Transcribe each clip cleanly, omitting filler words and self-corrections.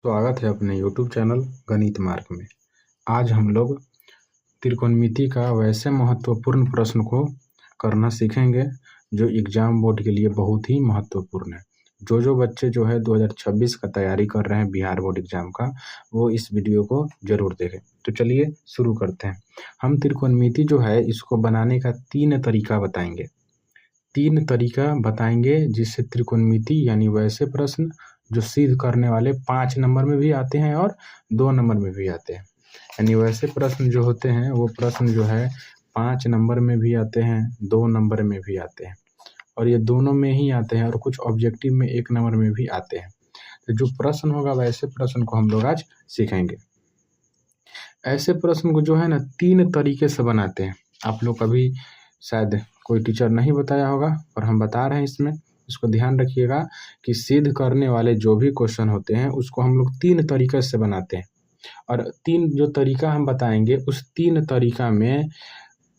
स्वागत है अपने YouTube चैनल गणित मार्ग में। आज हम लोग त्रिकोणमिति का वैसे महत्वपूर्ण प्रश्न को करना सीखेंगे जो एग्जाम बोर्ड के लिए बहुत ही महत्वपूर्ण है। जो बच्चे जो है 2026 का तैयारी कर रहे हैं बिहार बोर्ड एग्जाम का, वो इस वीडियो को जरूर देखें। तो चलिए शुरू करते हैं। हम त्रिकोणमिति जो है इसको बनाने का तीन तरीका बताएंगे जिससे त्रिकोणमिति यानी वैसे प्रश्न जो सिद्ध करने वाले 5 नंबर में भी आते हैं और 2 नंबर में भी आते हैं। यानी वैसे प्रश्न जो होते हैं वो प्रश्न जो है 5 नंबर में भी आते हैं, 2 नंबर में भी आते हैं और ये दोनों में ही आते हैं और कुछ ऑब्जेक्टिव में 1 नंबर में भी आते हैं। तो जो प्रश्न होगा वैसे प्रश्न को हम लोग आज सीखेंगे। ऐसे प्रश्न को जो है ना 3 तरीके से बनाते हैं। आप लोग कभी शायद कोई टीचर नहीं बताया होगा और हम बता रहे हैं इसमें। इसको ध्यान रखिएगा कि सिद्ध करने वाले जो भी क्वेश्चन होते हैं उसको हम लोग 3 तरीके से बनाते हैं और 3 जो तरीका हम बताएंगे उस 3 तरीका में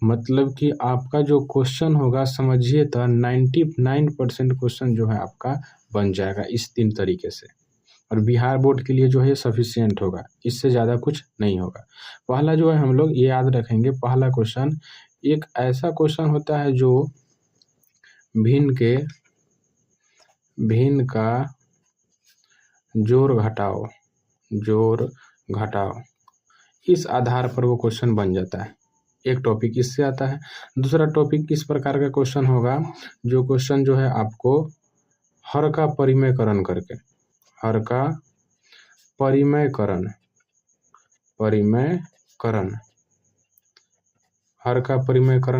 मतलब कि आपका जो क्वेश्चन होगा समझिए तो 99% क्वेश्चन जो है आपका बन जाएगा इस 3 तरीके से। और बिहार बोर्ड के लिए जो है सफिशिएंट होगा, इससे ज़्यादा कुछ नहीं होगा। पहला जो है हम लोग ये याद रखेंगे, पहला क्वेश्चन एक ऐसा क्वेश्चन होता है जो भिन्न का जोड़ घटाओ इस आधार पर वो क्वेश्चन बन जाता है। एक टॉपिक इससे आता है। दूसरा टॉपिक इस प्रकार का क्वेश्चन होगा जो क्वेश्चन जो है आपको हर का परिमेयकरण करके हर का परिमेयकरण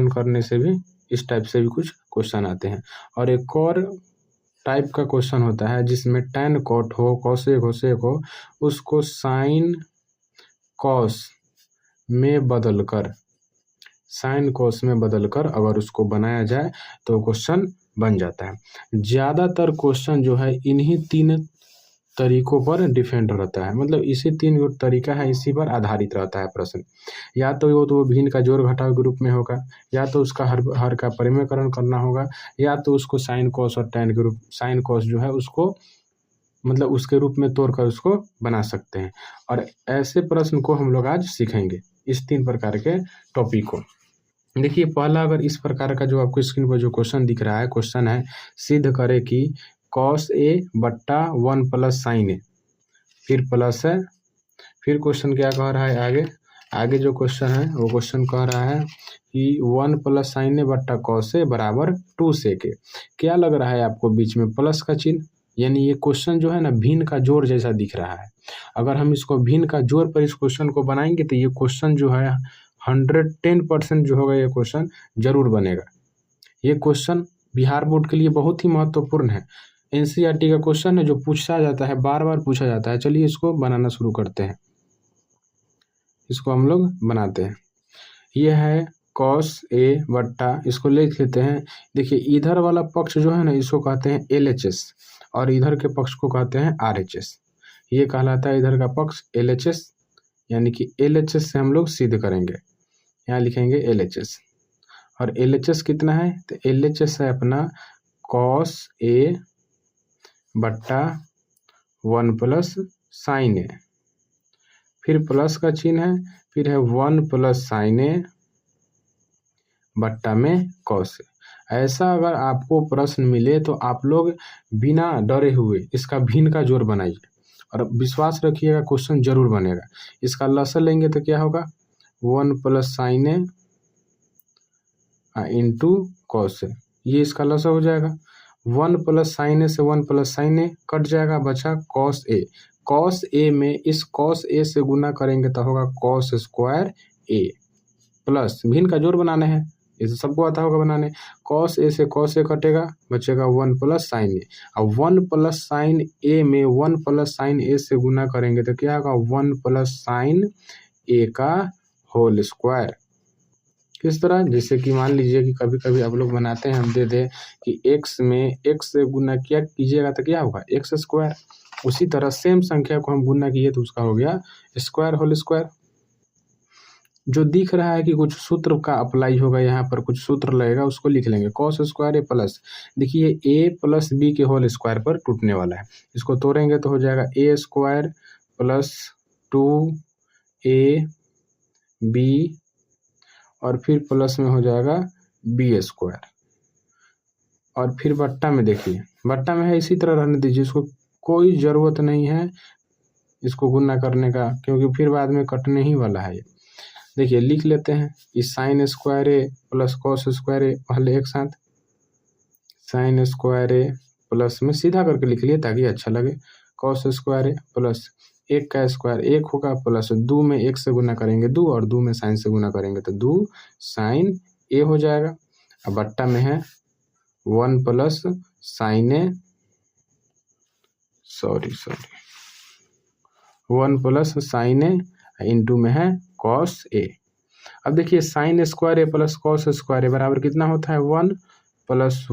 करने से भी इस टाइप से भी कुछ क्वेश्चन आते हैं। और एक और टाइप का क्वेश्चन होता है जिसमें tan cot हो, cosec हो, sec हो, उसको sin cos में बदलकर अगर उसको बनाया जाए तो क्वेश्चन बन जाता है। ज़्यादातर क्वेश्चन जो है इन्हीं 3 तरीकों पर डिपेंड रहता है, मतलब इसी 3 जो तरीका है इसी पर आधारित रहता है प्रश्न। या तो वो भिन्न का जोड़ घटाव के रूप में होगा, या तो उसका हर का परिमेयकरण करना होगा, या तो उसको साइन कॉस और टैन के रूप साइन कॉस जो है उसको मतलब उसके रूप में तोड़कर उसको बना सकते हैं। और ऐसे प्रश्न को हम लोग आज सीखेंगे इस 3 प्रकार के टॉपिक को। देखिए पहला, अगर इस प्रकार का जो आपको स्क्रीन पर जो क्वेश्चन दिख रहा है, क्वेश्चन है सिद्ध करे कि cos a बट्टा 1 प्लस साइन ए, फिर प्लस है, फिर क्वेश्चन क्या कह रहा है आगे जो क्वेश्चन है वो क्वेश्चन कह रहा है कि 1 प्लस साइन ए बट्टा कॉस ए बराबर 2 सेक ए। क्या लग रहा है आपको बीच में प्लस का चिन्ह, यानी ये क्वेश्चन जो है ना भिन्न का जोड़ जैसा दिख रहा है। अगर हम इसको भिन्न का जोड़ पर इस क्वेश्चन को बनाएंगे तो ये क्वेश्चन जो है 110% जो होगा ये क्वेश्चन जरूर बनेगा। ये क्वेश्चन बिहार बोर्ड के लिए बहुत ही महत्वपूर्ण है। एनसीईआरटी का क्वेश्चन है जो पूछा जाता है, बार बार पूछा जाता है। चलिए इसको बनाना शुरू करते हैं। इसको हम लोग बनाते हैं। ये है cos a बट्टा, इसको लिख लेते हैं। देखिए इधर वाला पक्ष जो है ना इसको कहते हैं LHS और इधर के पक्ष को कहते हैं RHS। ये कहलाता है इधर का पक्ष LHS, यानी कि LHS से हम लोग सिद्ध करेंगे। यहाँ लिखेंगे LHS और LHS कितना है तो LHS है अपना cos a बट्टा 1 प्लस साइन ए, फिर प्लस का चिन्ह है, फिर है 1 प्लस साइन ए बट्टा में cos ए। ऐसा अगर आपको प्रश्न मिले तो आप लोग बिना डरे हुए इसका भिन्न का जोड़ बनाइए और विश्वास रखिएगा क्वेश्चन जरूर बनेगा। इसका लसन लेंगे तो क्या होगा 1 plus sign A into cos A, ये इसका लसन हो जाएगा। 1 प्लस साइन ए से 1 प्लस साइन ए कट जाएगा, बचा कॉस ए। कॉस ए में इस कॉस ए से गुना करेंगे तो होगा कॉस स्क्वायर ए प्लस भिन्न का जोड़ बनाने हैं, इसे सबको आता होगा बनाने। कॉस ए से कॉस ए कटेगा, बचेगा 1 प्लस साइन ए। अब 1 प्लस साइन ए में 1 प्लस साइन ए से गुना करेंगे तो क्या होगा 1 प्लस साइन ए का होल स्क्वायर। किस तरह, जैसे कि मान लीजिए कि कभी कभी आप लोग बनाते हैं, हम दे दे कि x में x से गुना किया कीजिएगा तो क्या होगा x स्क्वायर। उसी तरह सेम संख्या को हम गुना किए तो उसका हो गया स्क्वायर होल स्क्वायर। जो दिख रहा है कि कुछ सूत्र का अप्लाई होगा, यहाँ पर कुछ सूत्र लगेगा, उसको लिख लेंगे कॉस स्क्वायर ए प्लस, देखिए a प्लस बी के होल स्क्वायर पर टूटने वाला है। इसको तोड़ेंगे तो हो जाएगा a स्क्वायर प्लस 2ab और फिर प्लस में हो जाएगा b²। और फिर बट्टा में देखिए, बट्टा में है इसी तरह रहने दीजिए, इसको कोई ज़रूरत नहीं है इसको गुना करने का, क्योंकि फिर बाद में कटने ही वाला है ये। देखिए लिख लेते हैं, इस साइन स्क्वायर ए प्लस कॉस स्क्वायर ए पहले एक साथ, साइन स्क्वायर ए प्लस में सीधा करके लिख लिए ताकि अच्छा लगे, कॉस स्क्वायर ए प्लस एक का स्क्वायर एक होगा प्लस 2 में 1 से गुना करेंगे 2 और 2 में साइन से गुना करेंगे तो 2 साइन ए हो जाएगा। अब बट्टा में है 1 प्लस साइन ए 1 प्लस साइन ए इंटू में है कॉस ए। अब देखिए साइन स्क्वायर ए प्लस कॉस स्क्वायर ए बराबर कितना होता है 1 प्लस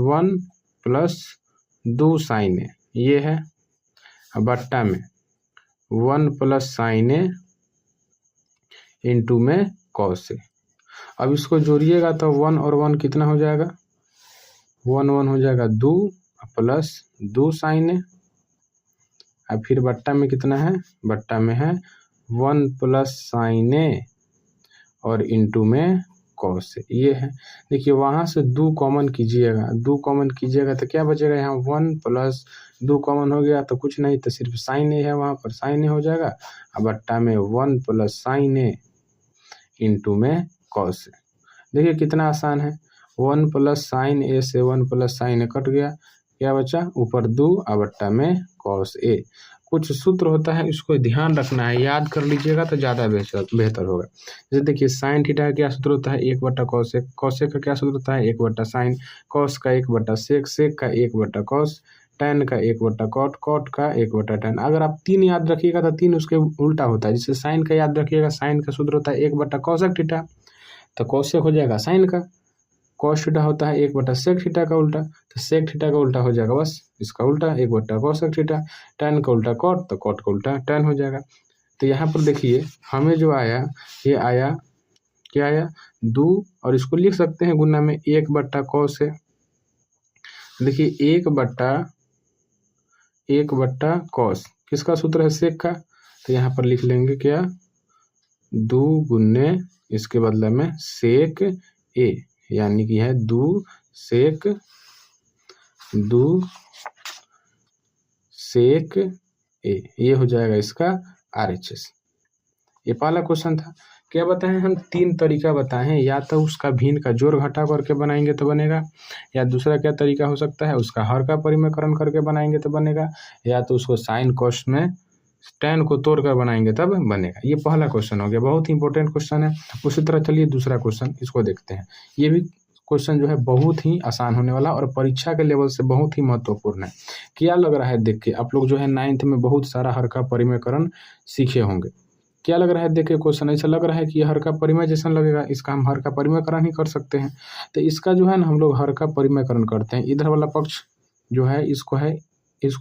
2 साइन ए, ये है। अब बट्टा में 1 प्लस साइन ए इंटू में कॉस ए। अब इसको जोड़िएगा तो 1 और 1 कितना हो जाएगा, 1 1 हो जाएगा 2 प्लस 2 साइन ए। अब फिर बट्टा में कितना है, बट्टा में है 1 प्लस साइन ए और इंटू में कॉस ए, ये है। देखिए वहाँ से 2 कॉमन कीजिएगा, 2 कॉमन कीजिएगा तो क्या बचेगा, यहाँ 1 प्लस 2 कॉमन हो गया तो कुछ नहीं, तो सिर्फ साइन ए है, वहाँ पर साइन ए हो जाएगा। अब बट्टा में 1 प्लस साइन ए इंटू में कॉस ए। देखिए कितना आसान है, 1 प्लस साइन ए से 1 प्लस साइन ए कट गया, क्या बचा ऊपर 2 और बट्टा में कॉस ए। कुछ सूत्र होता है इसको ध्यान रखना है, याद कर लीजिएगा तो ज़्यादा बेहतर होगा। जैसे देखिए साइन थीटा का क्या सूत्र होता है 1/cos, cos का क्या सूत्र होता है 1/sin, cos का 1/sec, sec का 1/cos, tan का 1/cot, cot का 1/tan। अगर आप 3 याद रखिएगा तो 3 उसके उल्टा होता है। जैसे साइन का याद रखिएगा, साइन का सूत्र होता है 1/cosec थीटा, तो cosec हो जाएगा साइन का, cos थीटा होता है 1/sec थीटा का उल्टा, तो sec थीटा का उल्टा हो जाएगा बस इसका उल्टा 1/cosec थीटा, tan का उल्टा cot, तो cot का उल्टा tan हो जाएगा। तो यहाँ पर देखिए हमें जो आया ये आया क्या आया 2, और इसको लिख सकते हैं गुना में 1/cos है। देखिए 1/cos किसका सूत्र है sec का, तो यहाँ पर लिख लेंगे क्या 2 गुने इसके बदले में sec a, यानी कि है 2 sec a, ये हो जाएगा इसका RHS। ये पहला क्वेश्चन था। क्या बताएं हम 3 तरीका बताए हैं, या तो उसका भिन्न का जोड़ घटा करके बनाएंगे तो बनेगा, या दूसरा क्या तरीका हो सकता है उसका हर का परिमेयकरण करके बनाएंगे तो बनेगा, या तो उसको साइन कॉस में tan को तोड़ कर बनाएंगे तब बनेगा। ये पहला क्वेश्चन हो गया, बहुत ही इंपॉर्टेंट क्वेश्चन है। उसी तरह चलिए दूसरा क्वेश्चन इसको देखते हैं। ये भी क्वेश्चन जो है बहुत ही आसान होने वाला और परीक्षा के लेवल से बहुत ही महत्वपूर्ण है। क्या लग रहा है देख के, आप लोग जो है 9th में बहुत सारा हर का परिमेयकरण सीखे होंगे। क्या लग रहा है देख के क्वेश्चन, ऐसा लग रहा है कि हर का परिमेय जैसा लगेगा, इसका हम हर का परिमेयकरण ही कर सकते हैं। तो इसका जो है ना हम लोग हर का परिमेयकरण करते हैं। इधर वाला पक्ष जो है इसको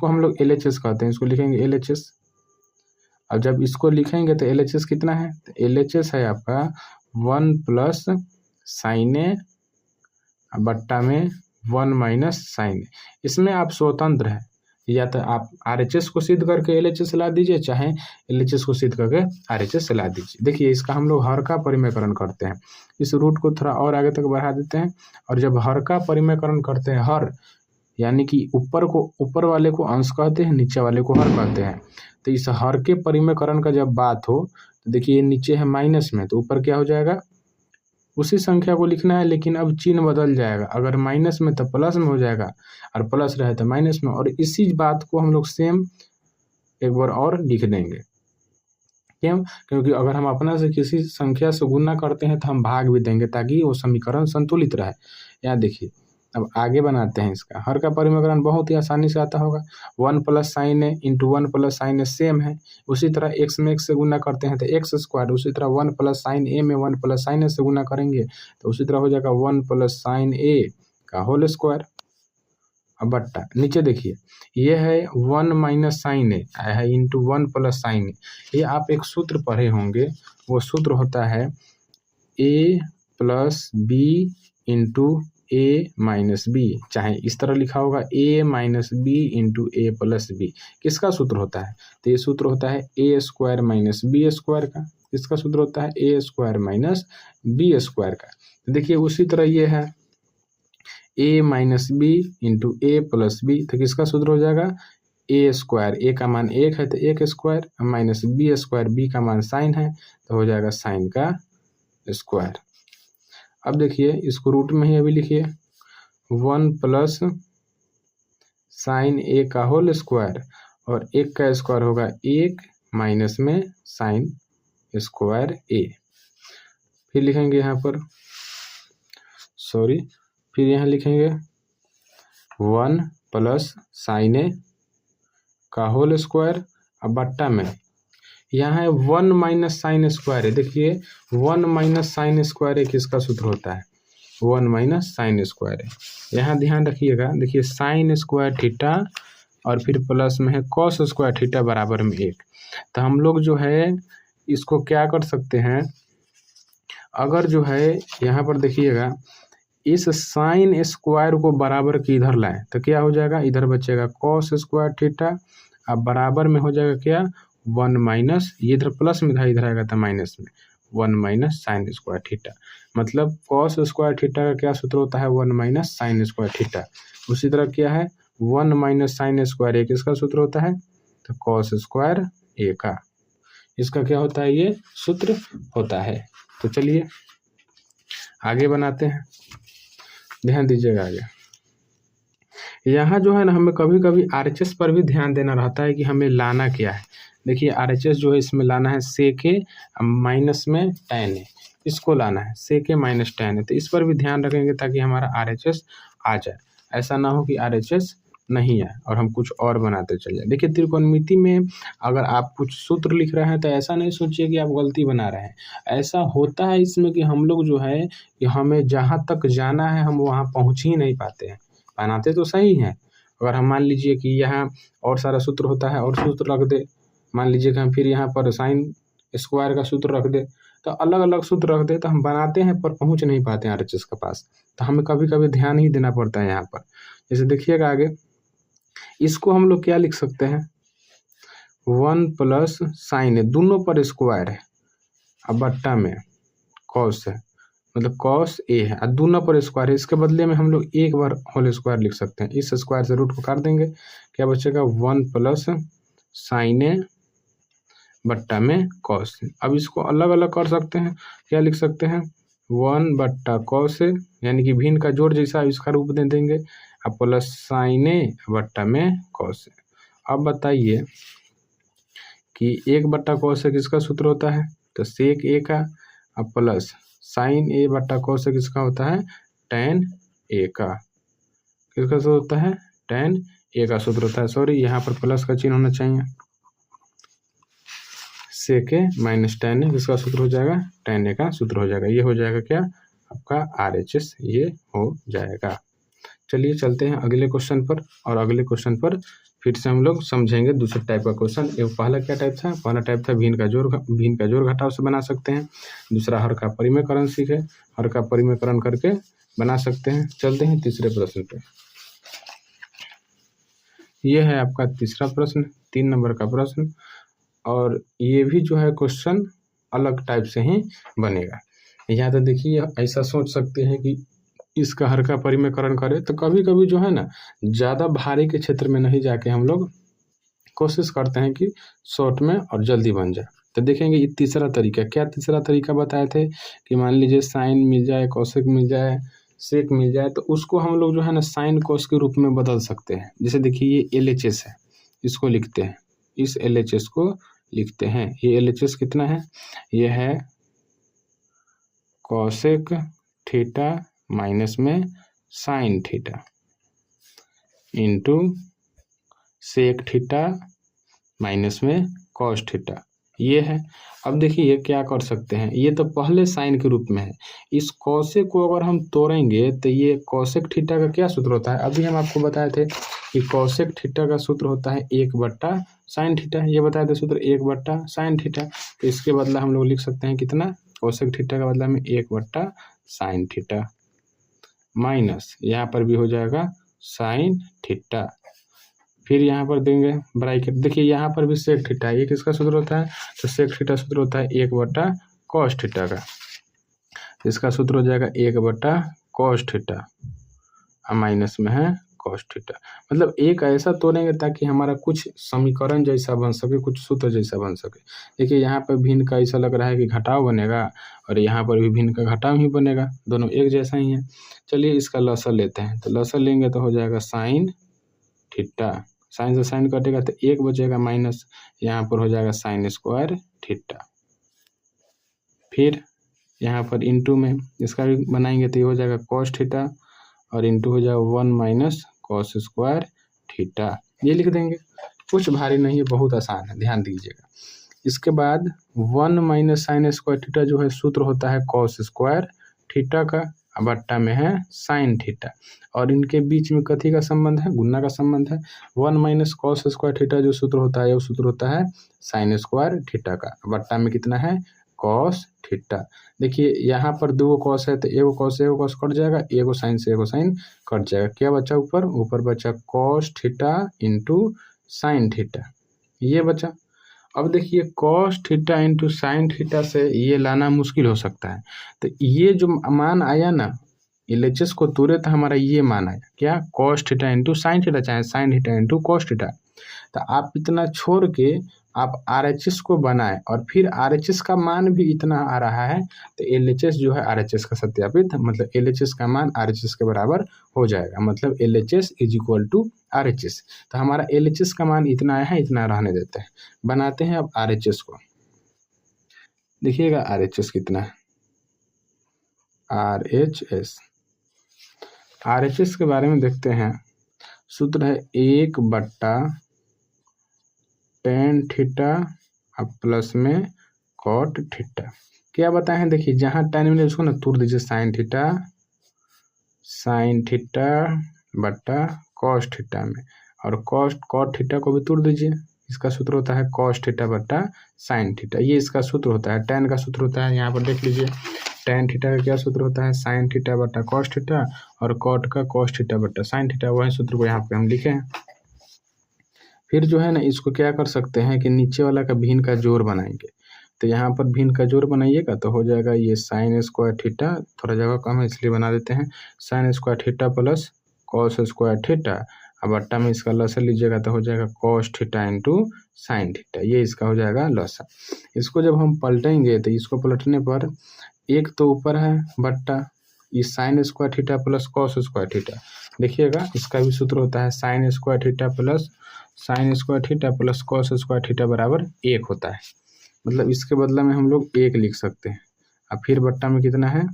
हम लोग LHS कहते हैं, इसको लिखेंगे LHS। अब जब इसको लिखेंगे तो LHS कितना है, तो LHS है आपका 1 प्लस साइन ए बट्टा में 1 माइनस साइन ए। इसमें आप स्वतंत्र है, या तो आप RHS को सिद्ध करके LHS ला दीजिए, चाहे LHS को सिद्ध करके RHS ला दीजिए। देखिए इसका हम लोग हर का परिमेयकरण करते हैं। इस रूट को थोड़ा और आगे तक बढ़ा देते हैं, और जब हर का परिमेयकरण करते हैं, हर यानी कि ऊपर वाले को अंश कहते हैं, नीचे वाले को हर कहते हैं। तो इस हर के परिमेयकरण का जब बात हो तो देखिए नीचे है माइनस में, तो ऊपर क्या हो जाएगा, उसी संख्या को लिखना है, लेकिन अब चिन्ह बदल जाएगा। अगर माइनस में तो प्लस में हो जाएगा, और प्लस रहे तो माइनस में। और इसी बात को हम लोग सेम एक बार और लिख देंगे। क्यों, क्योंकि अगर हम अपना से किसी संख्या से गुना करते हैं तो हम भाग भी देंगे ताकि वो समीकरण संतुलित रहे। यहाँ देखिए अब आगे बनाते हैं इसका हर का परिमेयकरण, बहुत ही आसानी से आता होगा। 1 प्लस साइन ए इंटू 1 प्लस साइन ए सेम है। उसी तरह x में x से गुना करते हैं तो x स्क्वायर, उसी तरह 1 प्लस साइन ए में 1 प्लस साइन ए से गुना करेंगे तो उसी तरह हो जाएगा 1 प्लस साइन ए का होल स्क्वायर। अब बट्टा नीचे देखिए ये है 1 माइनस साइन ए आया है इंटू 1 प्लस साइन ए। ये आप एक सूत्र पढ़े होंगे, वो सूत्र होता है a plus B into A minus B, चाहे इस तरह लिखा होगा A minus B into A plus B. किसका सूत्र होता है? तो ये सूत्र होता है A square minus B square का। इसका सूत्र होता है A square minus B square का। तो देखिए उसी तरह ये है A minus B into A plus B, तो किसका सूत्र हो जाएगा? ए स्क्वायर, ए का मान 1 है तो 1 square, minus B square, B का मान साइन है तो हो जाएगा साइन का स्क्वायर। अब देखिए इसको रूट में ही अभी लिखिए 1 प्लस साइन ए का होल स्क्वायर, और 1 का स्क्वायर होगा 1 माइनस में साइन स्क्वायर ए। फिर लिखेंगे यहाँ पर फिर यहाँ लिखेंगे 1 प्लस साइन ए का होल स्क्वायर, अब बट्टा में यहाँ है 1 माइनस साइन स्क्वायर है। देखिए 1 माइनस साइन स्क्वायर है किसका सूत्र होता है? 1 माइनस साइन स्क्वायर है। यहाँ ध्यान रखिएगा, देखिए साइन स्क्वायर थीटा और फिर प्लस में है कॉस स्क्वायर थीटा बराबर में 1। तो हम लोग जो है इसको क्या कर सकते हैं, अगर जो है यहाँ पर देखिएगा इस साइन स्क्वायर को बराबर के इधर लाएं तो क्या हो जाएगा? इधर बचेगा कॉस स्क्वायर थीटा, अब बराबर में हो जाएगा क्या? 1 माइनस, ये इधर प्लस में था इधर आएगा था माइनस में, 1 माइनस साइन स्क्वायर थीटा। मतलब कॉस स्क्वायर थीटा का क्या सूत्र होता है? 1 माइनस साइन स्क्वायर थीटा। उसी तरह क्या है 1 माइनस साइन स्क्वायर ए किसका सूत्र होता है? तो कॉस स्क्वायर ए का, इसका क्या होता है? ये सूत्र होता है। तो चलिए आगे बनाते हैं, ध्यान दीजिएगा आगे। यहाँ जो है ना हमें कभी कभी आरएचएस पर भी ध्यान देना रहता है कि हमें लाना क्या है। देखिए आरएचएस जो है इसमें लाना है सेक ए माइनस में tan ए, इसको लाना है सेक ए माइनस tan ए। तो इस पर भी ध्यान रखेंगे ताकि हमारा आरएचएस आ जाए, ऐसा ना हो कि आरएचएस नहीं है और हम कुछ और बनाते चले जाए। देखिए त्रिकोणमिति में अगर आप कुछ सूत्र लिख रहे हैं तो ऐसा नहीं सोचिए कि आप गलती बना रहे हैं। ऐसा होता है इसमें कि हम लोग जो है कि हमें जहाँ तक जाना है हम वहाँ पहुँच ही नहीं पाते हैं। बनाते तो सही हैं, अगर हम मान लीजिए कि यहाँ और सारा सूत्र होता है और सूत्र रख दे, मान लीजिए कि हम फिर यहाँ पर साइन स्क्वायर का सूत्र रख दे, तो अलग अलग सूत्र रख दे तो हम बनाते हैं पर पहुँच नहीं पाते हैं आरएचएस के पास। तो हमें कभी कभी ध्यान ही देना पड़ता है यहाँ पर। जैसे देखिएगा आगे, इसको हम लोग क्या लिख सकते हैं? 1 प्लस साइन है, दोनों पर स्क्वायर है, अब बट्टा में कॉस है, मतलब कॉस ए है और दोनों पर स्क्वायर है। इसके बदले में हम लोग एक बार होल स्क्वायर लिख सकते हैं। इस स्क्वायर से रूट को काट देंगे, क्या बचेगा? 1 प्लस साइन ए बट्टा में कॉस। अब इसको अलग अलग कर सकते हैं, क्या लिख सकते हैं? 1 बट्टा कॉस ए, यानी कि भिन्न का जोड़ जैसा इसका रूप दे देंगे, अब प्लस साइन ए बट्टा में कॉस ए। अब बताइए कि 1 बट्टा कॉस ए किसका सूत्र होता है? तो सेक ए का, अब प्लस साइन ए बट्टा कॉस ए किसका होता है? tan ए का। किसका सूत्र होता है? tan ए का सूत्र होता है। सॉरी यहाँ पर प्लस का चिन्ह होना चाहिए। सेक ए माइनस tan ए किसका सूत्र हो जाएगा? tan ए का सूत्र हो जाएगा। ये हो जाएगा क्या? आपका आरएचएस ये हो जाएगा। चलिए चलते हैं अगले क्वेश्चन पर, और अगले क्वेश्चन पर फिर से हम लोग समझेंगे दूसरे टाइप का क्वेश्चन। ये पहला क्या टाइप था? पहला टाइप था भिन्न का जोड़ घटाव से बना सकते हैं। दूसरा हर का परिमेयकरण सीखे, हर का परिमेयकरण करके बना सकते हैं। चलते हैं तीसरे प्रश्न पे। ये है आपका तीसरा प्रश्न, 3 नंबर का प्रश्न, और ये भी जो है क्वेश्चन अलग टाइप से ही बनेगा। यहाँ तो देखिए ऐसा सोच सकते हैं कि इसका हर का परिमेयकरण करें, तो कभी कभी जो है ना ज़्यादा भारी के क्षेत्र में नहीं जाके हम लोग कोशिश करते हैं कि शॉर्ट में और जल्दी बन जाए। तो देखेंगे ये तीसरा तरीका। क्या तीसरा तरीका बताए थे कि मान लीजिए साइन मिल जाए, कोसेक मिल जाए, सेक मिल जाए, तो उसको हम लोग जो है ना साइन कोस के रूप में बदल सकते हैं। जैसे देखिए ये LHS है, इसको लिखते हैं, इस LHS को लिखते हैं। ये LHS कितना है? ये है कोसेक थीटा माइनस में sine theta into sec theta minus में कॉस थीटा, ये है। अब देखिए ये क्या कर सकते हैं, ये तो पहले साइन के रूप में है। इस कॉसेक को अगर हम तोड़ेंगे तो ये कॉसेक थीटा का क्या सूत्र होता है? अभी हम आपको बताए थे कि कॉसेक थीटा का सूत्र होता है 1 बट्टा साइन थीटा। ये बताए थे सूत्र 1 बट्टा साइन थीटा। तो इसके बदला हम लोग लिख सकते हैं कितना? कॉसेक थीटा का बदला में 1 बट्टा साइन थीटा। माइनस यहाँ पर भी हो जाएगा साइन थीटा। फिर यहाँ पर देंगे ब्रैकेट, देखिए यहाँ पर भी सेक थीटा, ये किसका सूत्र होता है, तो सेक थीटा सूत्र होता है 1/cos थीटा का। इसका सूत्र हो जाएगा 1/cos थीटा, माइनस में है cos थीटा। मतलब एक ऐसा तोड़ेंगे ताकि हमारा कुछ समीकरण जैसा बन सके, कुछ सूत्र जैसा बन सके। देखिए यहाँ पर भिन्न का ऐसा लग रहा है कि घटाव बनेगा, और यहाँ पर भी भिन्न का घटाव ही बनेगा, दोनों एक जैसा ही है। चलिए इसका लसर लेते हैं, तो लसर लेंगे तो हो जाएगा साइन थीटा, साइन से साइन कटेगा तो एक बचेगा माइनस, यहाँ पर हो जाएगा साइन स्क्वायर थीटा। फिर यहाँ पर इंटू में इसका भी बनाएंगे तो ये हो जाएगा कॉस थीटा, और इंटू हो जाएगा 1 माइनस कॉस स्क्वायर थीटा। ये लिख देंगे, कुछ भारी नहीं है, बहुत आसान है, ध्यान दीजिएगा। इसके बाद 1 माइनस साइन स्क्वायर थीटा जो है सूत्र होता है कॉस स्क्वायर थीटा का, बट्टा में है साइन थीटा, और इनके बीच में कथी का संबंध है, गुना का संबंध है। 1 माइनस कॉस स्क्वायर थीटा जो सूत्र होता है वो सूत्र होता है साइन स्क्वायर थीटा का, बट्टा में कितना है कॉस थीटा। देखिए यहाँ पर दो कॉस है तो एगो कॉस कट जाएगा, एगो साइन से एगो साइन कट जाएगा, क्या बचा ऊपर, ऊपर बचा cos theta into sine theta, ये बचा। अब देखिए cos theta into sine theta से ये लाना मुश्किल हो सकता है, तो ये जो मान आया ना, एलएचएस को तोड़े तो हमारा ये मान आया क्या, cos theta into sine theta, चाहे sine theta into cos theta. तो आप इतना छोड़ के आप आरएचएस को बनाएं, और फिर आरएचएस का मान भी इतना आ रहा है, तो एलएचएस जो है आरएचएस का सत्यापित, मतलब एलएचएस का मान आरएचएस के बराबर हो जाएगा, मतलब LHS is equal to RHS. तो हमारा एलएचएस का मान इतना आया है, इतना रहने देते हैं। बनाते हैं अब आरएचएस को, देखिएगा आरएचएस कितना है, आरएचएस के बारे में देखते हैं। सूत्र है 1/tan थीटा अब प्लस में कॉट थीटा। क्या बताए हैं, देखिए जहाँ tan मिले उसको ना तोड़ दीजिए, साइन थीटा बट्टा कॉस थीटा में, और कॉट थीटा को भी तोड़ दीजिए, इसका सूत्र होता है कॉस थीटा बट्टा साइन थीटा, ये इसका सूत्र होता है। tan का सूत्र होता है, यहाँ पर देख लीजिए tan थीटा का क्या सूत्र होता है, साइन थीटा बट्टा कॉस थीटा, और कॉट का कॉस थीटा बट्टा साइन थीटा, वही सूत्र को यहाँ पे हम लिखे हैं। फिर जो है ना इसको क्या कर सकते हैं कि नीचे वाला का भिन्न का जोड़ बनाएंगे, तो यहाँ पर भिन्न का जोड़ बनाइएगा तो हो जाएगा ये साइन स्क्वायर थीटा, थोड़ा जगह कम है इसलिए बना देते हैं, sine square theta plus cos square theta, अब बट्टा में इसका लसर लीजिएगा तो हो जाएगा cos theta into sine theta, ये इसका हो जाएगा लसर। इसको जब हम पलटेंगे तो इसको पलटने पर एक तो ऊपर है बट्टा ये sine square theta plus cos square theta, देखिएगा इसका भी सूत्र होता है sine square theta plus cos square theta बराबर 1 होता है, मतलब इसके बदला में हम लोग 1 लिख सकते हैं। अब फिर बट्टा में कितना है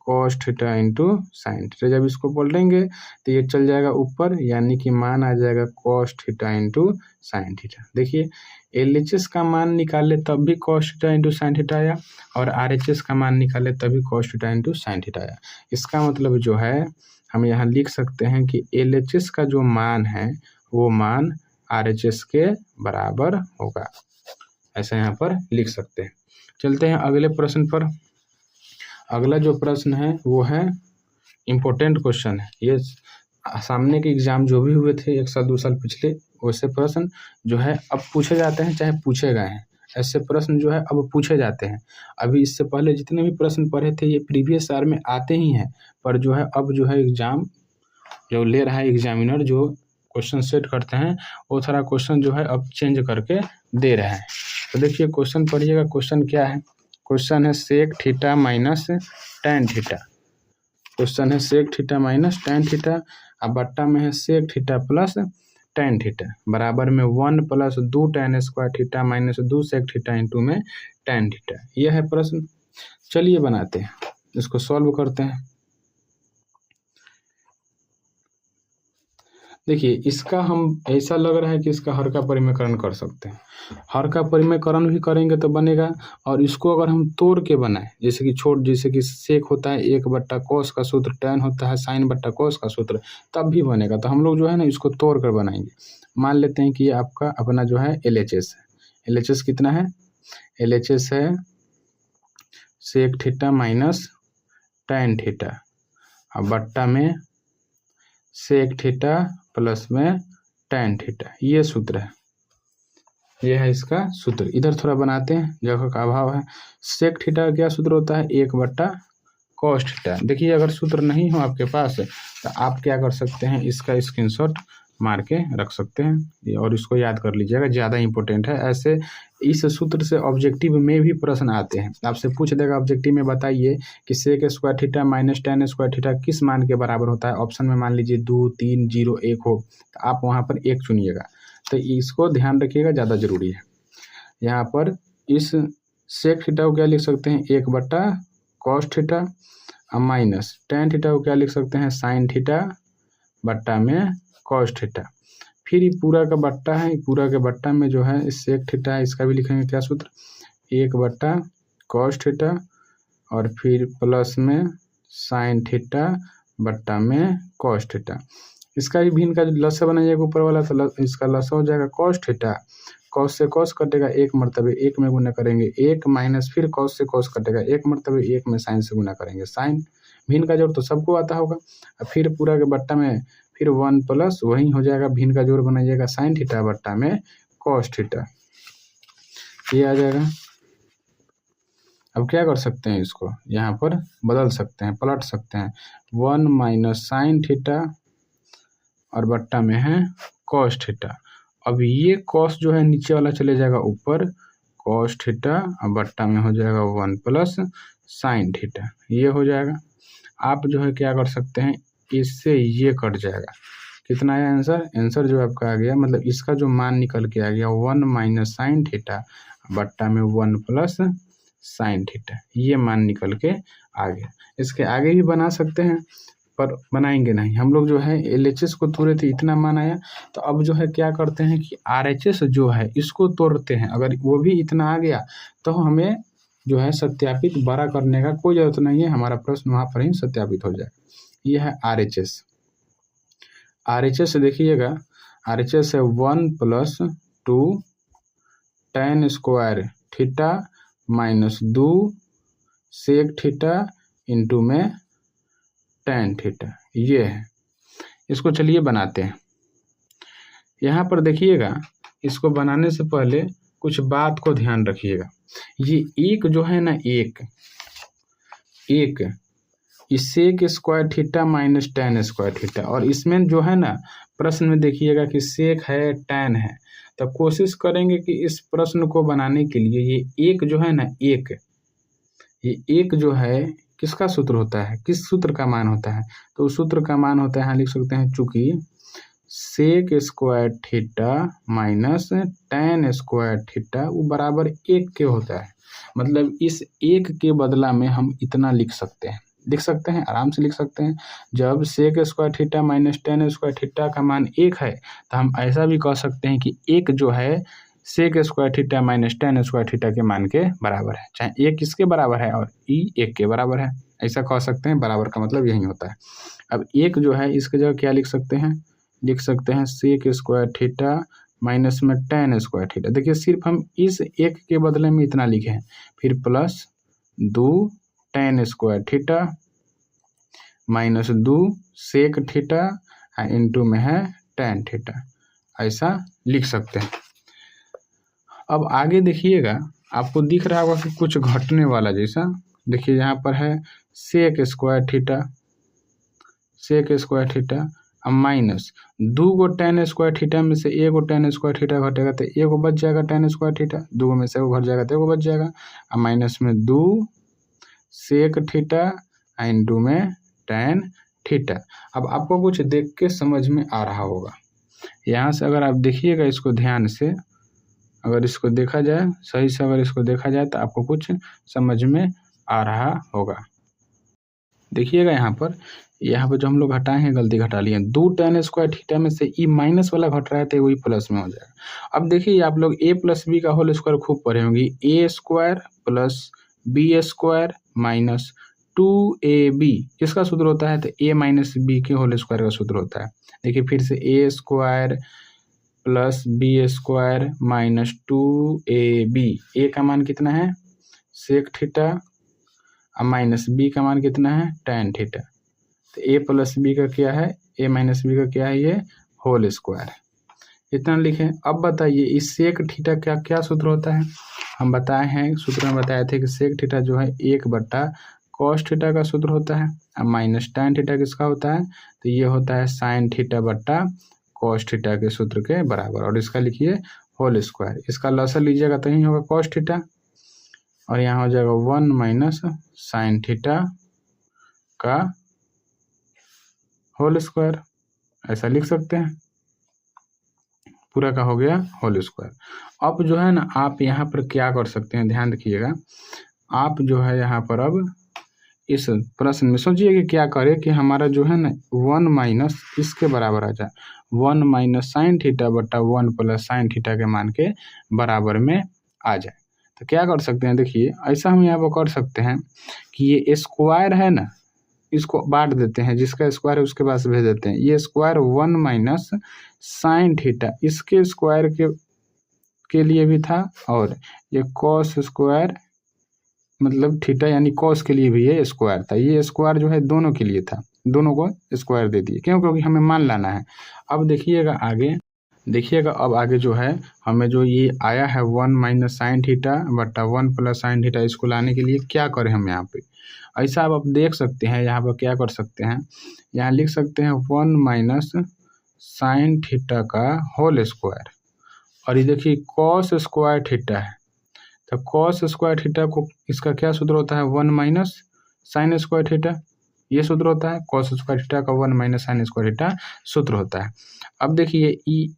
cos theta into sine theta, जब इसको पलटेंगे तो ये चल जाएगा ऊपर, यानी कि मान आ जाएगा cos theta into sine theta. देखिए एलएचएस का मान निकाले तब भी cos theta into sine theta आया, और आरएचएस का मान निकाले तभी cos theta into sine theta आया। इसका मतलब जो है हम यहाँ लिख सकते हैं कि एलएचएस का जो मान है वो मान आरएचएस के बराबर होगा, ऐसा यहाँ पर लिख सकते हैं। चलते हैं अगले प्रश्न पर। अगला जो प्रश्न है वो है इम्पोर्टेंट क्वेश्चन है, ये सामने के एग्जाम जो भी हुए थे 1 साल 2 साल पिछले, वैसे प्रश्न जो है अब पूछे जाते हैं, चाहे पूछे गए हैं, ऐसे प्रश्न जो है अब पूछे जाते हैं। अभी इससे पहले जितने भी प्रश्न पढ़े थे ये प्रीवियस ईयर में आते ही हैं, पर जो है अब जो है एग्जाम जो ले रहा है एग्जामिनर, जो क्वेश्चन सेट करते हैं वो थोड़ा क्वेश्चन जो है अब चेंज करके दे रहे हैं। तो देखिए क्वेश्चन पढ़िएगा, क्वेश्चन क्या है, क्वेश्चन है sec theta minus tan theta, question है sec theta minus tan theta, अब बट्टा में है sec theta plus tan theta, बराबर में 1 plus 2 tan square theta minus 2 sec theta into में टैन थीटा, यह है प्रश्न। चलिए बनाते हैं, इसको सॉल्व करते हैं। देखिए इसका हम ऐसा लग रहा है कि इसका हर का परिमेयकरण कर सकते हैं, हर का परिमेयकरण भी करेंगे तो बनेगा, और इसको अगर हम तोड़ के बनाएं, जैसे कि सेक होता है 1/cos का सूत्र, टैन होता है sin/cos का सूत्र, तब भी बनेगा। तो हम लोग जो है ना इसको तोड़ कर बनाएंगे। मान लेते हैं कि ये आपका अपना जो है एलएचएस है, एलएचएस कितना है, एलएचएस है sec theta minus tan theta, और बट्टा में सेक थीटा प्लस में tan थीटा, ये सूत्र है, ये है इसका सूत्र। इधर थोड़ा बनाते हैं, जगह का अभाव है। सेक थीटा का क्या सूत्र होता है? 1/cos theta. देखिए अगर सूत्र नहीं हो आपके पास तो आप क्या कर सकते हैं, इसका स्क्रीनशॉट मार के रख सकते हैं और इसको याद कर लीजिएगा, ज़्यादा इंपॉर्टेंट है। ऐसे इस सूत्र से ऑब्जेक्टिव में भी प्रश्न आते हैं, आपसे पूछ देगा ऑब्जेक्टिव में, बताइए कि sec square theta minus tan square theta किस मान के बराबर होता है। ऑप्शन में मान लीजिए 2, 3, 0, 1 हो, तो आप वहाँ पर 1 चुनिएगा। तो इसको ध्यान रखिएगा, ज़्यादा जरूरी है। यहाँ पर इस सेक थीटा को क्या लिख सकते हैं? 1/cos theta minus tan theta को क्या लिख सकते हैं? sin थीटा बट्टा में cos थीटा। फिर ये पूरा का बट्टा है, पूरा के बट्टा में जो है सेक थीटा है, इसका भी लिखेंगे क्या सूत्र? 1/cos थीटा और फिर प्लस में sin थीटा बट्टा में cos थीटा। इसका भी भिन्न का जो लसा बनाइएगा ऊपर वाला, तो इसका लसा हो जाएगा cos थीटा। cos से cos कटेगा, 1 मरतबे 1 में गुना करेंगे 1, माइनस फिर cos से cos कटेगा, 1 मरतबे 1 में sin से गुना करेंगे sin। भिन्न का जोड़ तो सबको आता होगा। फिर पूरा के बट्टा में फिर 1 प्लस वही हो जाएगा, भिन्न का जोड़ बनाइएगा sin थीटा बट्टा में cos थीटा, ये आ जाएगा। अब क्या कर सकते हैं, इसको यहाँ पर बदल सकते हैं, पलट सकते हैं। 1 माइनस sin थीटा और बट्टा में है cos थीटा। अब ये cos जो है नीचे वाला चले जाएगा ऊपर, cos थीटा और बट्टा में हो जाएगा 1 प्लस sin थीटा, ये हो जाएगा। आप जो है क्या कर सकते हैं, इससे ये कट जाएगा। कितना आया आंसर? आंसर जो आपका आ गया, मतलब इसका जो मान निकल के आ गया 1 माइनस sin थीटा बट्टा में 1 प्लस sin थीटा, ये मान निकल के आ गया। इसके आगे भी बना सकते हैं पर बनाएंगे नहीं हम लोग, जो है LHS को तोड़े थे, इतना मान आया। तो अब जो है क्या करते हैं कि RHS जो है इसको तोड़ते हैं, अगर वो भी इतना आ गया तो हमें जो है सत्यापित बड़ा करने का कोई ज़रूरत नहीं है, हमारा प्रश्न वहाँ पर ही सत्यापित हो जाएगा। ये है RHS। RHS देखिएगा, RHS है 1 plus 2 tan square theta minus 2 sec theta into में tan थीटा, ये है। इसको चलिए बनाते हैं। यहाँ पर देखिएगा, इसको बनाने से पहले कुछ बात को ध्यान रखिएगा। ये एक जो है ना, एक sec square theta minus tan square theta, और इसमें जो है ना प्रश्न में देखिएगा कि सेक है tan है, तो कोशिश करेंगे कि इस प्रश्न को बनाने के लिए ये एक जो है ना, ये एक जो है किसका सूत्र होता है, किस सूत्र का मान होता है? तो उस सूत्र का मान होता है, यहाँ लिख सकते हैं, चूंकि sec square theta minus tan square theta वो बराबर 1 के होता है। मतलब इस 1 के बदला में हम इतना लिख सकते हैं, आराम से लिख सकते हैं। जब sec square theta minus tan square theta का मान 1 है, तो हम ऐसा भी कह सकते हैं कि 1 जो है sec square theta minus tan square theta के मान के बराबर है, चाहे 1 किसके बराबर है और ई 1 के बराबर है, ऐसा कह सकते हैं। बराबर का मतलब यही होता है। अब 1 जो है इसके जगह क्या लिख सकते हैं, सेक स्क्वायर थीटा माइनस में tan स्क्वायर थीटा। देखिए सिर्फ हम इस 1 के बदले में इतना लिखे हैं, फिर plus 2 tan square theta minus 2 sec theta into में है tan थीटा, ऐसा लिख सकते हैं। अब आगे देखिएगा, आपको दिख रहा होगा कि कुछ घटने वाला जैसा। देखिए यहाँ पर है सेक स्क्वायर थीटा अब माइनस 2 गो tan स्क्वायर थीटा में से 1 गो tan स्क्वायर थीटा घटेगा तो 1 गो बच जाएगा tan स्क्वायर थीटा, 2 में से 1 घट जाएगा तो 1 गो बच जाएगा। अब माइनस में 2 सेक थीटा इंटू में tan थीटा। अब आपको कुछ देख के समझ में आ रहा होगा। यहाँ से अगर आप देखिएगा इसको ध्यान से, अगर इसको देखा जाए सही से, अगर इसको देखा जाए तो आपको कुछ समझ में आ रहा होगा। देखिएगा यहाँ पर जो हम लोग हटाए हैं, गलती घटा लिए हैं। 2 tan स्क्वायर थीटा में से ई माइनस वाला घट रहा है तो वही प्लस में हो जाएगा। अब देखिए आप लोग a प्लस बी का होल स्क्वायर खूब पढ़े होंगे, a square plus B square minus 2ab किसका सूत्र होता है? तो a माइनस बी के होल स्क्वायर का सूत्र होता है। देखिए फिर से a square plus B square minus 2ab, a का मान कितना है? सेक थीटा, और माइनस बी का मान कितना है? tan theta. तो ए प्लस बी का क्या है, ए माइनस बी का क्या है, ये होल स्क्वायर। इतना लिखें। अब बताइए इस सेक थीटा का क्या सूत्र होता है। हम बताए हैं, सूत्र में बताए थे कि सेक थीटा जो है 1/cos थीटा का सूत्र होता है। अब माइनस tan थीटा किसका होता है, तो ये होता है sin थीटा/cos थीटा के सूत्र के बराबर। और इसका लिखिए होल स्क्वायर। इसका लसर लीजिएगा तो ही होगा cos थीटा, और यहाँ हो जाएगा 1 - sin थीटा का होल स्क्वायर। ऐसा लिख सकते हैं, पूरा का हो गया होल स्क्वायर। अब जो है ना आप यहाँ पर क्या कर सकते हैं, ध्यान रखिएगा। आप जो है यहाँ पर अब इस प्रश्न में सोचिए कि क्या करें कि हमारा जो है ना 1 - इसके बराबर आ जाए, 1 - sin थीटा/1 + sin थीटा के मान के बराबर में आ जाए। तो क्या कर सकते हैं, देखिए ऐसा हम यहाँ पर कर सकते हैं कि ये स्क्वायर है ना, इसको बांट देते हैं, जिसका स्क्वायर है उसके पास भेज देते हैं। ये स्क्वायर 1 - sin थीटा इसके स्क्वायर के लिए भी था, और ये cos स्क्वायर मतलब थीटा यानी cos के लिए भी ये स्क्वायर था। ये स्क्वायर जो है दोनों के लिए था, दोनों को स्क्वायर दे दिए। क्यों, क्योंकि हमें मान लाना है। अब देखिएगा आगे, देखिएगा अब आगे जो है हमें जो ये आया है 1 - sin थीटा/1 + sin थीटा, इसको लाने के लिए क्या करें हम यहाँ पे। ऐसा आप देख सकते हैं, यहाँ पर क्या कर सकते हैं, यहाँ लिख सकते हैं 1 - sin थीटा का होल स्क्वायर। और ये देखिए cos स्क्वायर थीटा है, तो cos स्क्वायर थीटा को इसका क्या सूत्र होता है, 1 - sin स्क्वायर थीटा, ये सूत्र होता है। cos स्क्वायर थीटा का 1 - sin स्क्वायर थीटा सूत्र होता है। अब देखिए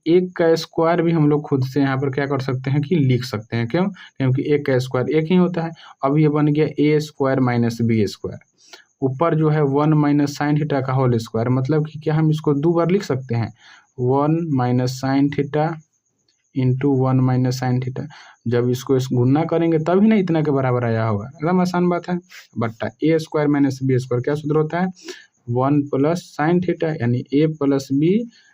एक का स्क्वायर भी हम लोग खुद से यहाँ पर क्या कर सकते हैं कि लिख सकते हैं। क्यों, क्योंकि एक का स्क्वायर एक ही होता है। अब ये बन गया a² - b²। ऊपर जो है 1 - sin थीटा का होल स्क्वायर, मतलब कि क्या हम इसको 2 बार लिख सकते हैं, 1 - sin theta into 1 - sin theta. जब इसको गुना करेंगे तभी ना इतना के बराबर आया होगा, एकदम आसान बात है। बट्टा a² - b² क्या सूत्र होता है, 1 + sin थीटा यानी a + b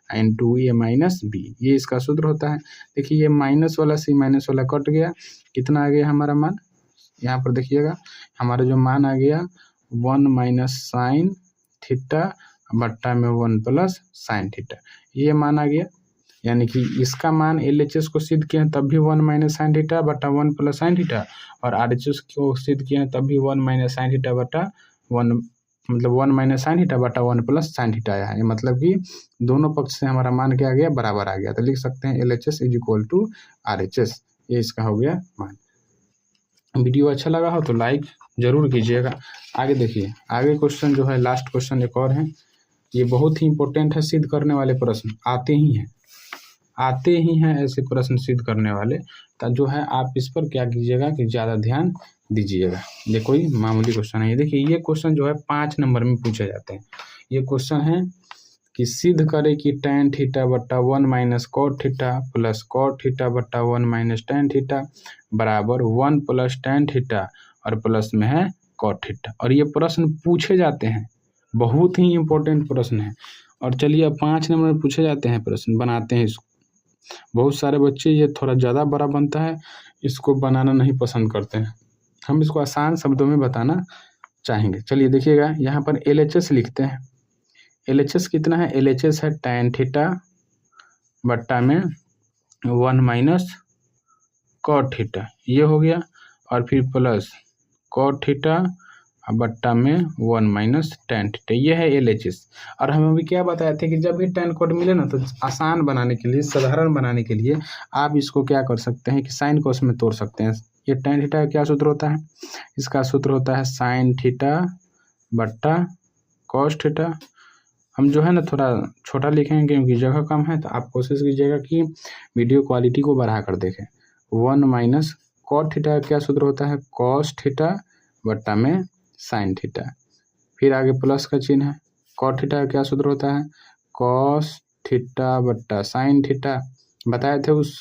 into a - b, ये इसका सूत्र होता है। देखिए ये माइनस वाला से माइनस वाला कट गया, कितना आ गया हमारा मान, यहाँ पर देखिएगा हमारा जो मान आ गया 1 - sin थीटा बट्टा में 1 + sin थीटा, ये मान आ गया। यानी कि इसका मान LHS को सिद्ध किए हैं तब भी 1 - sin थीटा बटा 1 + sin थीटा, और RHS को सिद्ध किए हैं तब भी 1 - sin थीटा बटा 1, मतलब 1 - sin थीटा बटा 1 + sin थीटा आया है। मतलब कि दोनों पक्ष से हमारा मान क्या आ गया, बराबर आ गया। तो लिख सकते हैं LHS = RHS, ये इसका हो गया मान। वीडियो अच्छा लगा हो तो लाइक जरूर कीजिएगा। आगे देखिए, आगे क्वेश्चन जो है लास्ट क्वेश्चन एक और है, ये बहुत ही इंपॉर्टेंट है, सिद्ध करने वाले प्रश्न आते ही हैं ऐसे प्रश्न सिद्ध करने वाले। तो जो है आप इस पर क्या कीजिएगा कि ज़्यादा ध्यान दीजिएगा। ये कोई मामूली क्वेश्चन है। ये देखिए ये क्वेश्चन जो है 5 नंबर में पूछे जाते हैं। ये क्वेश्चन है कि सिद्ध करें कि tan थीटा बट्टा 1 - cot theta plus cot theta बट्टा 1 - tan थीटा बराबर 1 + tan थीटा और प्लस में है cot थीटा। और ये प्रश्न पूछे जाते हैं, बहुत ही इंपॉर्टेंट प्रश्न है। और चलिए अब 5 नंबर में पूछे जाते हैं प्रश्न, बनाते हैं इसको। बहुत सारे बच्चे ये थोड़ा ज़्यादा बड़ा बनता है, इसको बनाना नहीं पसंद करते हैं। हम इसको आसान शब्दों में बताना चाहेंगे। चलिए देखिएगा, यहाँ पर LHS लिखते हैं। LHS कितना है, LHS है tan थीटा बट्टा में 1 - cot थीटा, ये हो गया। और फिर प्लस cot थीटा बट्टा में 1 - tan थीटा, ये है LHS। और हम अभी क्या बताए थे कि जब भी tan cot मिले ना, तो आसान बनाने के लिए, साधारण बनाने के लिए आप इसको क्या कर सकते हैं कि sin cos में तोड़ सकते हैं। ये tan थीटा का क्या सूत्र होता है, इसका सूत्र होता है sin थीटा बट्टा cos थीटा। हम जो है ना थोड़ा छोटा लिखेंगे क्योंकि जगह कम है, तो आप कोशिश कीजिएगा कि वीडियो क्वालिटी को बढ़ा कर देखें। 1 - cot थीटा का क्या सूत्र होता है, cos थीटा बट्टा में sin थीटा, फिर आगे प्लस का चिन्ह है। cot थीटा का क्या सूत्र होता है, cos थीटा बट्टा sin थीटा। बताए थे उस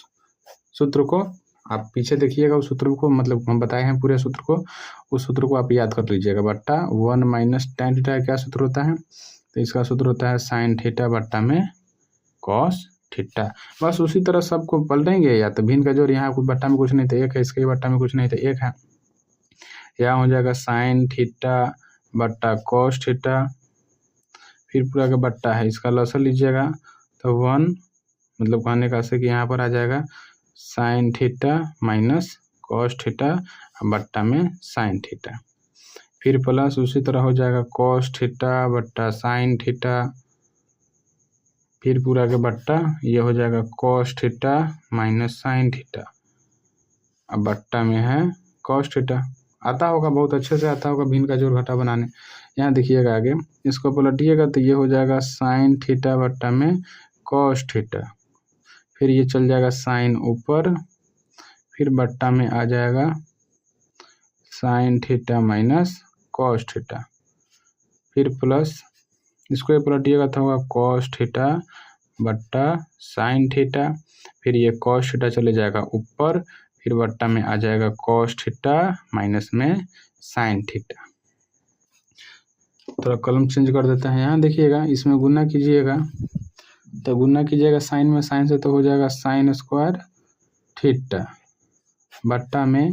सूत्र को, आप पीछे देखिएगा उस सूत्र को, मतलब हम बताए हैं पूरे सूत्र को, उस सूत्र को आप याद कर लीजिएगा। बट्टा 1 - tan थीटा का क्या सूत्र होता है, तो इसका सूत्र होता है sin थीटा बट्टा में cos थीटा। बस उसी तरह सबको पलटेंगे, या तो भिन्न का जोड़, यहाँ कुछ बट्टा में कुछ नहीं तो एक है, इसके बट्टा में कुछ नहीं तो एक है। यहाँ हो जाएगा sin थीटा बट्टा cos थीटा फिर पूरा का बट्टा है, इसका लॉसर लीजिएगा तो 1, मतलब कहने का से कि यहाँ पर आ जाएगा sign theta minus cos theta बट्टा में साइन थीटा। फिर प्लस उसी तरह हो जाएगा कॉस थीटा बट्टा साइन थीटा, फिर पूरा का बट्टा ये हो जाएगा cos theta minus sine theta, अब बट्टा में है कॉस थीटा। आता होगा, बहुत अच्छे से आता होगा भिन्न का जोड़ घटा बनाने। यहाँ देखिएगा आगे, इसको पलटिएगा तो ये हो जाएगा साइन थीटा बट्टा में कॉस थीटा, फिर ये चल जाएगा साइन ऊपर, फिर बट्टा में आ जाएगा sign theta minus cos theta, फिर प्लस इसको ये पलटिएगा तो होगा कॉस थीटा बट्टा साइन थीटा, फिर ये कॉस थीटा चले जाएगा ऊपर, फिर बट्टा में आ जाएगा कॉस थीटा माइनस में साइन थीटा। थोड़ा कलम चेंज कर देते हैं। यहाँ देखिएगा, इसमें गुना कीजिएगा तो गुना कीजिएगा साइन में साइन से तो हो जाएगा साइन स्क्वायर थीटा बट्टा में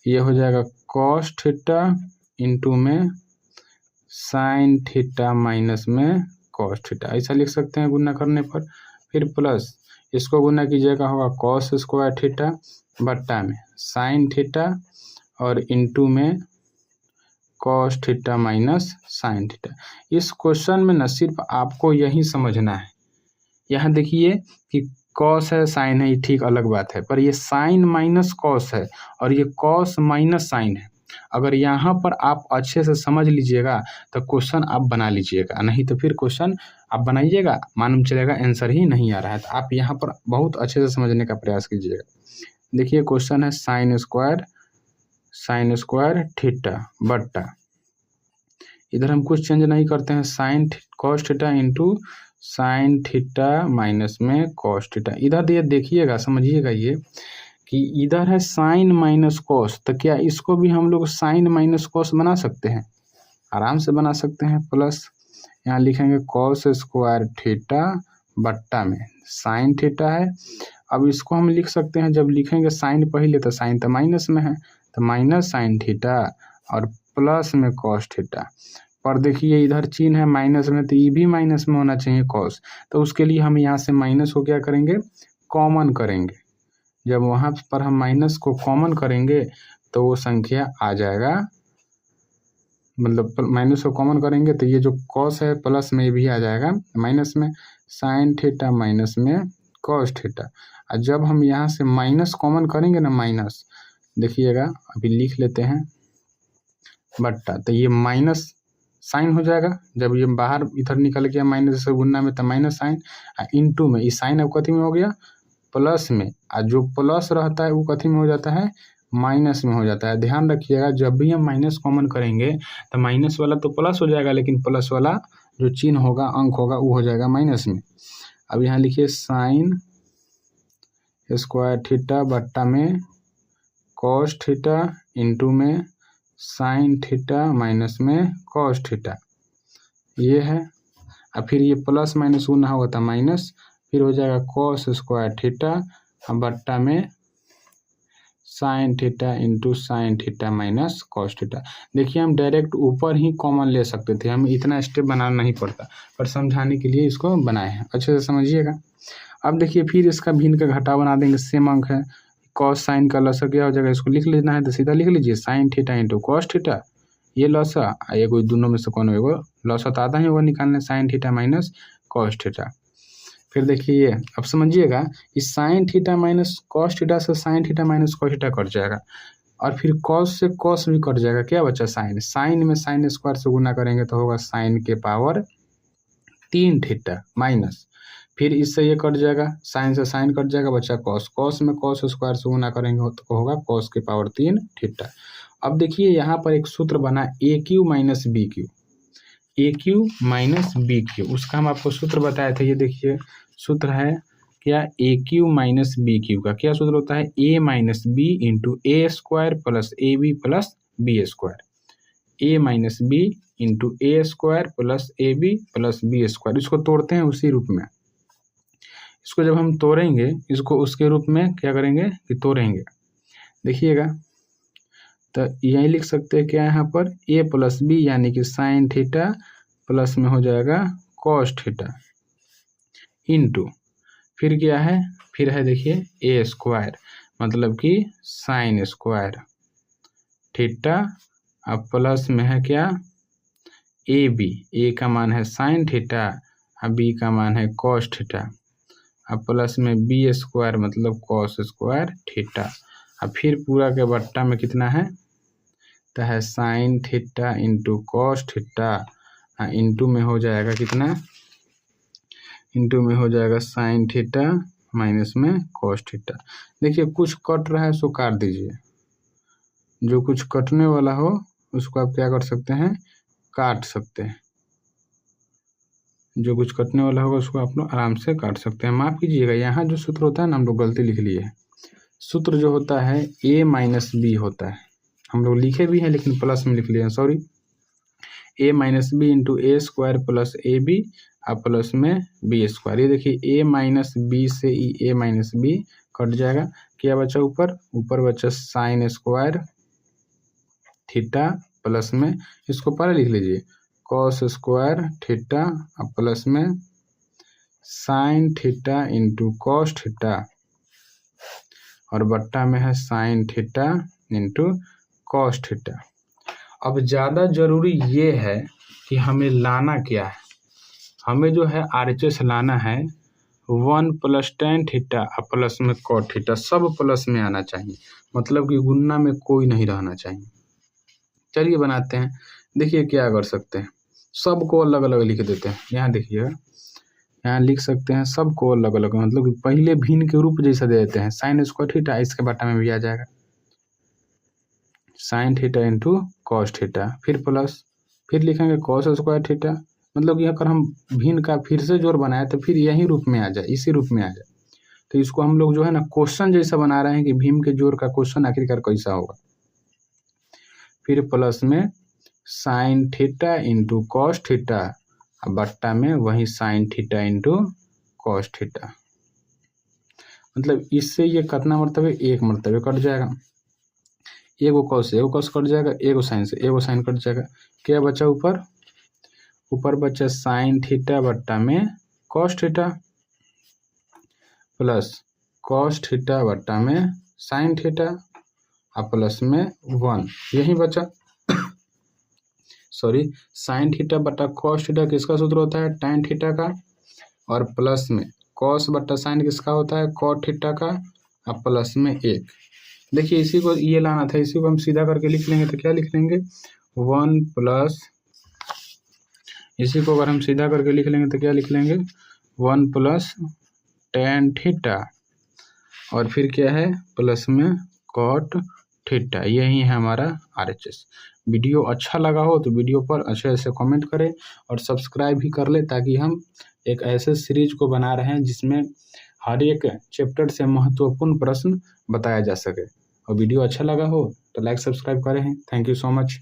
ये हो जाएगा कॉस थीटा इंटू में साइन थीटा माइनस में कॉस थीटा, ऐसा लिख सकते हैं गुना करने पर। फिर प्लस इसको गुना कीजिएगा होगा कॉस स्क्वायर थीटा बट्टा में साइन थीटा और इंटू में cos theta minus sine theta. इस क्वेश्चन में न सिर्फ आपको यही समझना है, यहाँ देखिए कि कॉस है साइन है, ये ठीक अलग बात है, पर ये साइन माइनस कॉस है और ये कॉस माइनस साइन है। अगर यहाँ पर आप अच्छे से समझ लीजिएगा तो क्वेश्चन आप बना लीजिएगा, नहीं तो फिर क्वेश्चन आप बनाइएगा मालूम चलेगा आंसर ही नहीं आ रहा है। तो आप यहाँ पर बहुत अच्छे से समझने का प्रयास कीजिएगा। देखिए क्वेश्चन है साइन स्क्वायर थीटा बट्टा, इधर हम कुछ चेंज नहीं करते हैं, sine cos theta into sine theta minus में कॉस थीटा। इधर ये देखिएगा समझिएगा ये कि इधर है साइन माइनस कॉस, तो क्या इसको भी हम लोग साइन माइनस कॉस बना सकते हैं? आराम से बना सकते हैं। प्लस यहाँ लिखेंगे कॉस स्क्वायर थीटा बट्टा में साइन थीटा है। अब इसको हम लिख सकते हैं, जब लिखेंगे साइन पहले तो साइन तो माइनस में है तो माइनस साइन थीटा और प्लस में कॉस थीटा। पर देखिए इधर चिन्ह है माइनस में तो ये भी माइनस में होना चाहिए कॉस, तो उसके लिए हम यहाँ से माइनस को क्या करेंगे, कॉमन करेंगे। जब वहाँ पर हम माइनस को कॉमन करेंगे तो वो संख्या आ जाएगा, मतलब माइनस को कॉमन करेंगे तो ये जो कॉस है प्लस में ये भी आ जाएगा माइनस में, साइन थीटा माइनस में कॉस थीटा। और जब हम यहाँ से माइनस कॉमन करेंगे ना, माइनस देखिएगा अभी लिख लेते हैं बट्टा, तो ये माइनस साइन हो जाएगा। जब ये बाहर इधर निकल गया माइनस से गुना में तो माइनस साइन, इंटू में ये साइन अब कथी में हो गया, प्लस में, और जो प्लस रहता है वो कथी में हो जाता है, माइनस में हो जाता है। ध्यान रखिएगा जब भी हम माइनस कॉमन करेंगे तो माइनस वाला तो प्लस हो जाएगा, लेकिन प्लस वाला जो चिन्ह होगा, अंक होगा, वो हो जाएगा माइनस में। अब यहाँ लिखिए साइन स्क्वायर थीटा बट्टा में कॉस थीटा इंटू में साइन थीटा माइनस में कॉस थीटा, ये है। और फिर ये प्लस माइनस गुना होगा तो माइनस, फिर हो जाएगा कॉस स्क्वायर थीटा बट्टा में sine theta into sine theta minus cos theta. देखिए हम डायरेक्ट ऊपर ही कॉमन ले सकते थे, हमें इतना स्टेप बनाना नहीं पड़ता, पर समझाने के लिए इसको बनाए हैं, अच्छे से समझिएगा। अब देखिए फिर इसका भिन्न का घटा बना देंगे, सेम अंक है, कॉस साइन का लॉस क्या हो जाएगा, इसको लिख लेना है तो सीधा लिख लीजिए sign theta into cos theta, ये लॉस ये कोई दोनों में से कौन एगो लॉस तो आता ही होगा निकालने, sine theta minus cos theta. फिर देखिए अब समझिएगा, इस sine theta minus cos theta से sine theta minus cos theta कट जाएगा, और फिर कॉस से कॉस भी कट जाएगा, क्या बचा साइन, साइन में साइन स्क्वायर से गुना करेंगे तो होगा साइन के पावर 3 थीटा माइनस, फिर इससे ये कट जाएगा, साइन से साइन कट जाएगा, बचा कॉस, कॉस में कॉस स्क्वायर से गुना करेंगे तो होगा कॉस के पावर 3 थीटा। अब देखिए यहाँ पर एक सूत्र बना ए क्यू माइनस बी क्यू, ए क्यू माइनस बी क्यू, उसका हम आपको सूत्र बताए थे। ये देखिए सूत्र है क्या, A cube minus B cube का क्या सूत्र होता है, A minus B into A square plus A B plus B square, A minus B into A square plus A B plus B square. इसको तोड़ते हैं उसी रूप में, इसको जब हम तोड़ेंगे इसको उसके रूप में क्या करेंगे कि तोड़ेंगे। देखिएगा तो यही लिख सकते हैं क्या, यहाँ पर ए प्लस बी यानी कि साइन थीटा प्लस में हो जाएगा कॉस थीटा इंटू फिर क्या है, फिर है देखिए ए स्क्वायर मतलब कि साइन स्क्वायर थीटा, अब प्लस में है क्या ए बी, ए का मान है साइन थीटा और बी का मान है कॉस थीटा, अब प्लस में बी स्क्वायर मतलब कॉस स्क्वायर थीटा, अब फिर पूरा के बट्टा में कितना है तो है sign theta into cos theta, into में हो जाएगा कितना, इंटू में हो जाएगा साइन थीटा माइनस में कॉस थीटा। देखिए कुछ कट रहा है सो काट दीजिए, जो कुछ कटने वाला हो उसको आप क्या कर सकते हैं काट सकते हैं, जो कुछ कटने वाला होगा उसको आप लोग आराम से काट सकते हैं। माफ़ कीजिएगा यहाँ जो सूत्र होता है ना हम लोग गलती लिख लिए, सूत्र जो होता है a माइनस बी होता है, हम लोग लिखे भी हैं लेकिन प्लस में लिख लिए हैं, sorry a minus B into A square plus A B और प्लस में बी स्क्वायर। ये देखिए a माइनस बी से a माइनस बी कट जाएगा, क्या बचा ऊपर, ऊपर बचा साइन स्क्वायर थीटा प्लस में इसको पहले लिख लीजिए कॉस स्क्वायर थीटा प्लस में sine theta into cos theta और बट्टा में है sign theta into cos theta. अब ज़्यादा ज़रूरी ये है कि हमें लाना क्या है, हमें जो है RHS लाना है 1 प्लस टेन थीटा प्लस में कॉट थीटा, सब प्लस में आना चाहिए, मतलब कि गुन्ना में कोई नहीं रहना चाहिए। चलिए बनाते हैं, देखिए क्या कर सकते हैं, सबको अलग अलग लिख देते हैं। यहाँ देखिएगा, यहाँ लिख सकते हैं सबको अलग अलग, मतलब कि पहले भिन्न के रूप जैसा दे देते हैं, साइन स्क्वायर थीटा इसके बट्टा में भी आ जाएगा sign theta into cos theta, फिर प्लस फिर लिखेंगे कॉस स्क्वायर थीटा, मतलब कि अगर हम भिन्न का फिर से जोड़ बनाए तो फिर यही रूप में आ जाए, इसी रूप में आ जाए। तो इसको हम लोग जो है ना क्वेश्चन जैसा बना रहे हैं कि भीम के जोड़ का क्वेश्चन आखिरकार कैसा होगा। फिर प्लस में sine theta into cos theta, बट्टा में वही sign theta into cos theta, मतलब इससे ये कितना मरतबे एक मरतबे कट जाएगा, एगो कॉस कट जाएगा, एगो साइन कट जाएगा, क्या बचा ऊपर, ऊपर बचा साइन थीटा बट्टा में cos theta plus cos theta बट्टा में साइन थीटा और प्लस में 1 यही बचा सॉरी साइन थीटा बट्टा कॉस थीटा किसका सूत्र होता है tan थीटा का, और प्लस में कॉस बट्टा साइन किसका होता है कॉट थीटा का और प्लस में 1। देखिए इसी को ये लाना था, इसी को हम सीधा करके लिख लेंगे तो क्या लिख लेंगे 1 प्लस, इसी को अगर हम सीधा करके लिख लेंगे तो क्या लिख लेंगे 1 प्लस tan थीटा और फिर क्या है प्लस में कॉट थीटा, यही है हमारा RHS। वीडियो अच्छा लगा हो तो वीडियो पर अच्छे से कमेंट करें और सब्सक्राइब भी कर ले, ताकि हम एक ऐसे सीरीज को बना रहे हैं जिसमें हर एक चैप्टर से महत्वपूर्ण प्रश्न बताया जा सके। और वीडियो अच्छा लगा हो तो लाइक सब्सक्राइब करें। Thank you so much.